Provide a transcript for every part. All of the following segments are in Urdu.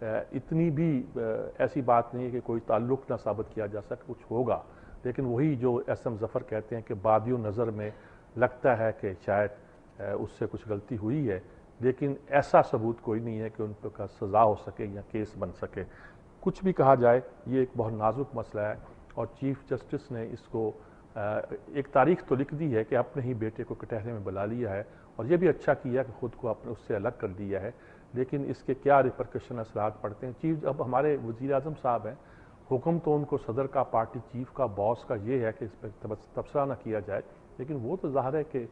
اتنی بھی ایسی بات نہیں ہے کہ کوئی تعلق نہ ثابت کیا جا سکے، کچھ ہوگا، لیکن وہی جو ایس ایم ظفر کہتے ہیں کہ بادی نظر میں لگتا ہے کہ شاید اس سے کچھ غلطی ہوئی ہے، لیکن ایسا ثبوت کوئی نہیں ہے کہ ان پر سزا ہو سکے یا کیس بن سکے۔ کچھ بھی کہا جائے، یہ ایک بہت نازک مسئلہ ہے، اور چیف جسٹس نے اس کو ایک تاریخ تو لکھ دی ہے کہ اپنے ہی بیٹے کو کٹہرے میں بلا لیا ہے، اور یہ بھی اچھا کیا کہ خود کو اپنے اس سے الگ کر دیا ہے، لیکن اس کے کیا ریپرکشن اثرات پڑتے ہیں۔ اب ہمارے وزیر اعظم صاحب ہیں، حکم تو ان کو صدر کا، پارٹی چیف کا، باس کا یہ ہے کہ اس پہ تبصرہ نہ کیا جائے، لیکن وہ تو ظاہر ہے کہ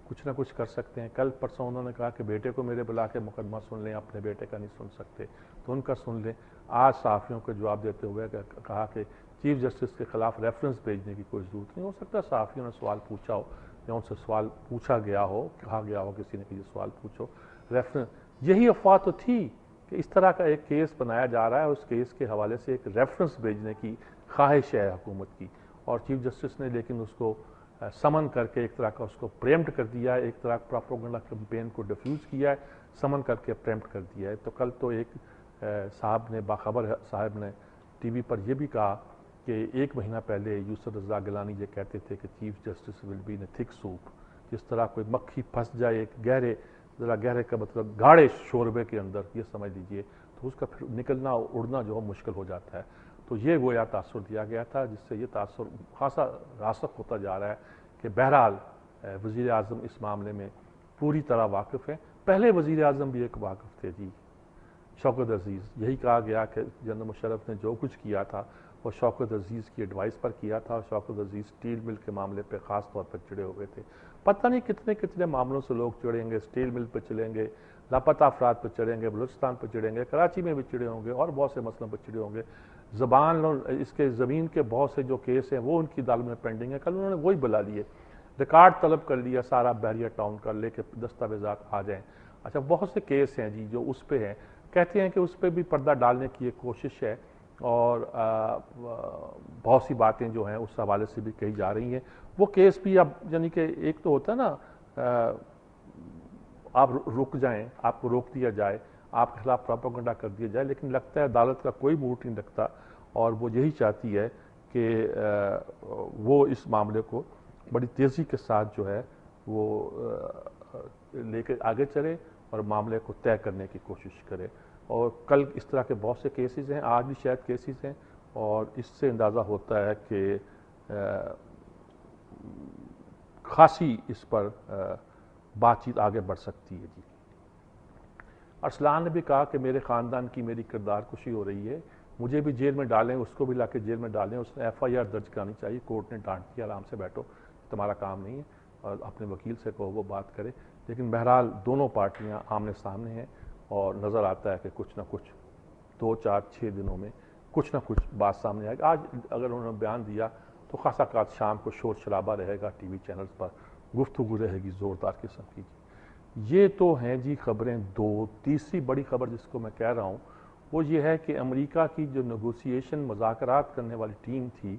کچھ نہ کچھ کر سکتے ہیں۔ کل پرسوں انہوں نے کہا کہ بیٹے کو میرے بلا کے مقدمہ سن لیں، اپنے بیٹے کا نہیں سن سکتے تو ان کا سن لیں۔ آج صحافیوں کو جواب دیتے ہوئے کہا کہ چیف جسٹس کے خلاف ریفرنس بھیجنے کی کوئی ضرورت نہیں، ہو سکتا ہے صحافیوں نے سوال پوچھا ہو یا ان سے سوال پوچھا گیا ہو، کہا گیا ہو کسی نے کہ یہ سوال پوچھو، ریفرنس۔ یہی افواہ تو تھی کہ اس طرح کا ایک کیس بنایا جا رہا ہے، اس کیس کے حوالے سے ایک ریفرنس بھیجنے کی خواہش ہے حکومت کی، اور چیف جسٹس نے لیکن اس کو سمن کر کے ایک طرح کا اس کو پریمپٹ کر دیا ہے، ایک طرح پروپیگنڈا کیمپین کو ڈیفیوز کیا ہے، سمن کر کے پریمپٹ کر دیا ہے۔ تو کل تو ایک صاحب نے، باخبر صاحب نے ٹی وی پر یہ بھی کہا کہ 1 مہینہ پہلے یوسف رضا گیلانی یہ کہتے تھے کہ chief justice will be in a thick soup, جس طرح کوئی مکھی پھنس جائے ایک گہرے کا مطلب گاڑھے شوربے کے اندر، یہ سمجھ لیجئے، تو اس کا پھر نکلنا اڑنا جو ہے مشکل ہو جاتا ہے۔ تو یہ گویا تاثر دیا گیا تھا، جس سے یہ تاثر خاصا راسخ ہوتا جا رہا ہے کہ بہرحال وزیر اعظم اس معاملے میں پوری طرح واقف ہیں۔ پہلے وزیر اعظم بھی ایک واقف تھے جی، شوکت عزیز۔ یہی کہا گیا کہ جنرل مشرف نے جو کچھ کیا تھا وہ شوکت عزیز کی ایڈوائس پر کیا تھا، اور شوکت عزیز اسٹیل مل کے معاملے پہ خاص طور پر چڑے ہوئے تھے۔ پتہ نہیں کتنے معاملوں سے لوگ چڑھیں گے، اسٹیل مل پہ چڑھیں گے، لاپتہ افراد پہ چڑھیں گے، بلوچستان پہ چڑھیں گے، کراچی میں بھی چڑھے ہوں گے، اور بہت سے مسئلوں پہ چڑھے ہوں گے۔ اس کے زمین کے بہت سے جو کیس ہیں وہ ان کی عدالت میں پینڈنگ ہے، کل انہوں نے وہی بلا لیے، ریکارڈ طلب کر لیا سارا بحریہ ٹاؤن کا، لے کے دستاویزات آ جائیں۔ اچھا، بہت سے کیس ہیں جی جو اس پہ ہیں، کہتے ہیں کہ اس پہ بھی پردہ ڈالنے کی ایک کوشش ہے، اور بہت سی باتیں جو ہیں اس حوالے سے بھی کہی جا رہی ہیں۔ وہ کیس بھی اب یعنی کہ ایک تو ہوتا ہے نا، آپ رک جائیں، آپ کو روک دیا جائے، آپ کے خلاف پروپیگنڈا کر دیا جائے، لیکن لگتا ہے عدالت کا کوئی موڈ نہیں رکھتا، اور وہ یہی چاہتی ہے کہ وہ اس معاملے کو بڑی تیزی کے ساتھ جو ہے وہ لے کے آگے چلے اور معاملے کو طے کرنے کی کوشش کرے۔ اور کل اس طرح کے بہت سے کیسز ہیں، آج بھی شاید کیسز ہیں، اور اس سے اندازہ ہوتا ہے کہ خاصی اس پر بات چیت آگے بڑھ سکتی ہے جی۔ ارسلان نے بھی کہا کہ میرے خاندان کی میری کردار کشی ہو رہی ہے، مجھے بھی جیل میں ڈالیں، اس کو بھی لا کے جیل میں ڈالیں، اس نے FIR درج کرانی چاہیے، کورٹ نے ڈانٹ دیا، آرام سے بیٹھو، تمہارا کام نہیں ہے، اور اپنے وکیل سے کہو وہ بات کرے۔ لیکن بہرحال دونوں پارٹیاں آمنے سامنے ہیں، اور نظر آتا ہے کہ کچھ نہ کچھ 2 4 6 دنوں میں کچھ نہ کچھ بات سامنے آئے گی۔ آج اگر انہوں نے بیان دیا تو خاصا کات شام کو شور شرابہ رہے گا ٹی وی چینلز پر، گفتگو رہے گی زوردار قسم کی۔ یہ تو ہیں جی خبریں دو۔ تیسری بڑی خبر جس کو میں کہہ رہا ہوں وہ یہ ہے کہ امریکہ کی جو نیگوسیشن مذاکرات کرنے والی ٹیم تھی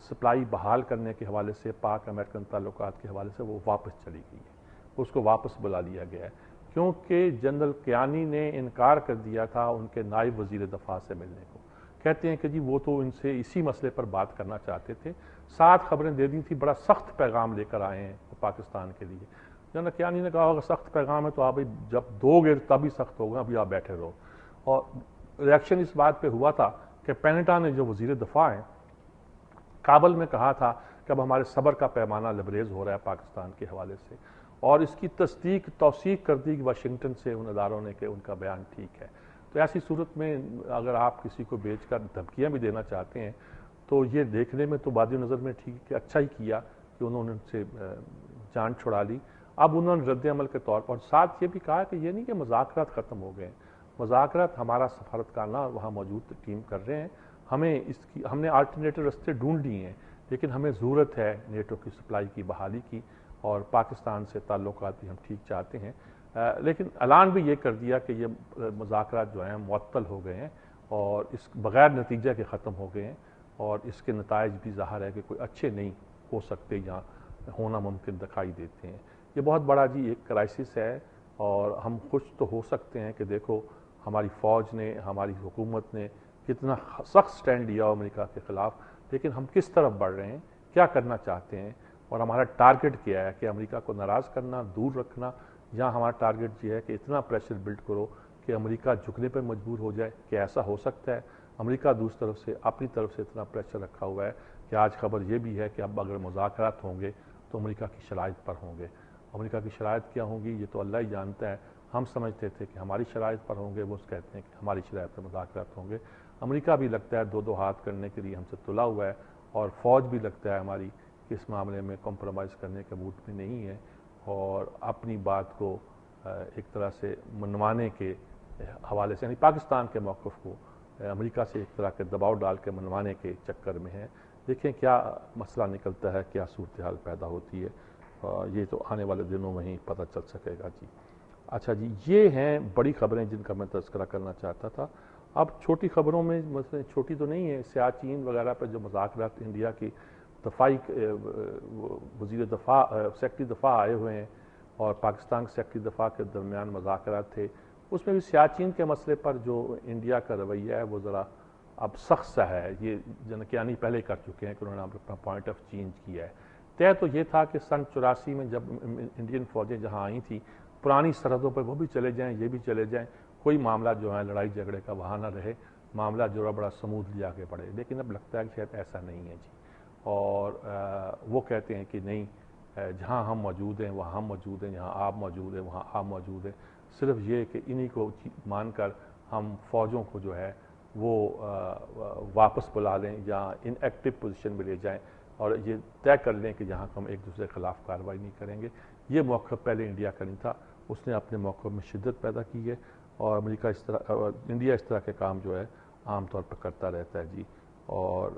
سپلائی بحال کرنے کے حوالے سے، پاک امریکن تعلقات کے حوالے سے، وہ واپس چلی گئی ہے، اس کو واپس بلا لیا گیا ہے، کیونکہ جنرل کیانی نے انکار کر دیا تھا ان کے نائب وزیر دفاع سے ملنے کو۔ کہتے ہیں کہ جی وہ تو ان سے اسی مسئلے پر بات کرنا چاہتے تھے، 7 خبریں دے دی تھی، بڑا سخت پیغام لے کر آئے ہیں پاکستان کے لیے۔ جنرل کیانی نے کہا ہوگا سخت پیغام ہے تو آپ جب دو گے تب ہی سخت ہوگا، ابھی آپ بیٹھے رہو۔ اور ریاکشن اس بات پہ ہوا تھا کہ پینٹا نے، جو وزیر دفاع ہیں، کابل میں کہا تھا کہ اب ہمارے صبر کا پیمانہ لبریز ہو رہا ہے پاکستان کے حوالے سے، اور اس کی توثیق کر دی واشنگٹن سے ان اداروں نے کہ ان کا بیان ٹھیک ہے۔ تو ایسی صورت میں اگر آپ کسی کو بھیج کر دھمکیاں بھی دینا چاہتے ہیں تو یہ دیکھنے میں تو بادی نظر میں ٹھیک کہ اچھا ہی کیا کہ انہوں نے ان سے جان چھڑا لی۔ اب انہوں نے رد عمل کے طور پر ساتھ یہ بھی کہا کہ یہ نہیں کہ مذاکرات ختم ہو گئے ہیں، مذاکرات ہمارا سفارتخانہ وہاں موجود ٹیم کر رہے ہیں، ہم نے آلٹرنیٹو رستے ڈھونڈ لیے ہیں، لیکن ہمیں ضرورت ہے نیٹو کی سپلائی کی بحالی کی، اور پاکستان سے تعلقات بھی ہم ٹھیک چاہتے ہیں۔ لیکن اعلان بھی یہ کر دیا کہ یہ مذاکرات جو ہیں معطل ہو گئے ہیں، اور اس بغیر نتیجہ کے ختم ہو گئے ہیں، اور اس کے نتائج بھی ظاہر ہے کہ کوئی اچھے نہیں ہو سکتے یا ہونا ممکن دکھائی دیتے ہیں۔ یہ بہت بڑا جی ایک کرائسس ہے، اور ہم خوش تو ہو سکتے ہیں کہ دیکھو ہماری فوج نے، ہماری حکومت نے کتنا سخت سٹینڈ لیا امریکہ کے خلاف، لیکن ہم کس طرف بڑھ رہے ہیں، کیا کرنا چاہتے ہیں، اور ہمارا ٹارگٹ کیا ہے کہ امریکہ کو ناراض کرنا، دور رکھنا، یا ہمارا ٹارگٹ یہ ہے کہ اتنا پریشر بلڈ کرو کہ امریکہ جھکنے پر مجبور ہو جائے. کہ ایسا ہو سکتا ہے؟ امریکہ دوسری طرف سے اپنی طرف سے اتنا پریشر رکھا ہوا ہے کہ آج خبر یہ بھی ہے کہ اب اگر مذاکرات ہوں گے تو امریکہ کی شرائط پر ہوں گے. امریکہ کی شرائط کیا ہوں گی یہ تو اللہ ہی جانتا ہے. ہم سمجھتے تھے کہ ہماری شرائط پر ہوں گے، وہ کہتے ہیں کہ ہماری شرائط پر مذاکرات ہوں گے. امریکہ بھی لگتا ہے دو ہاتھ کرنے کے لیے ہم سے تلا ہوا ہے، اور فوج بھی لگتا ہے ہماری کہ اس معاملے میں کمپرومائز کرنے کے موڈ میں نہیں ہے، اور اپنی بات کو ایک طرح سے منوانے کے حوالے سے، یعنی پاکستان کے موقف کو امریکہ سے ایک طرح کے دباؤ ڈال کے منوانے کے چکر میں ہے. دیکھیں کیا مسئلہ نکلتا ہے، کیا صورتحال پیدا ہوتی ہے، یہ تو آنے والے دنوں میں ہی پتہ چل سکے گا. جی اچھا جی، یہ ہیں بڑی خبریں جن کا میں تذکرہ کرنا چاہتا تھا. اب چھوٹی خبروں میں، مثلا چھوٹی تو نہیں ہے، سیاچین وغیرہ پہ جو مذاکرات انڈیا کی دفاعی وزیر دفاع، سیکرٹری دفاع آئے ہوئے ہیں، اور پاکستان کے سیکرٹری دفاع کے درمیان مذاکرات تھے. اس میں بھی سیاچین کے مسئلے پر جو انڈیا کا رویہ ہے وہ ذرا اب سخت سا ہے. یہ جنکیانی پہلے کر چکے ہیں کہ انہوں نے اپنا پوائنٹ آف چینج کیا ہے. طے تو یہ تھا کہ سن 84 میں جب انڈین فوجیں جہاں آئی تھیں، پرانی سرحدوں پر وہ بھی چلے جائیں، یہ بھی چلے جائیں، کوئی معاملہ جو ہے لڑائی جھگڑے کا وہاں نہ رہے، معاملہ جو ہے بڑا سموتھلی آگے بڑھے. لیکن اب لگتا ہے کہ شاید ایسا نہیں ہے جی. اور وہ کہتے ہیں کہ نہیں، جہاں ہم موجود ہیں وہاں ہم موجود ہیں، جہاں آپ موجود ہیں وہاں آپ موجود ہیں. صرف یہ کہ انہی کو مان کر ہم فوجوں کو جو ہے وہ واپس بلا لیں یا ان ایکٹیو پوزیشن میں لے جائیں، اور یہ طے کر لیں کہ جہاں ہم ایک دوسرے کے خلاف کارروائی نہیں کریں گے. یہ موقف پہلے انڈیا کا نہیں تھا، اس نے اپنے موقف میں شدت پیدا کی ہے، اور امریکہ انڈیا اس طرح کے کام جو ہے عام طور پر کرتا رہتا ہے جی. اور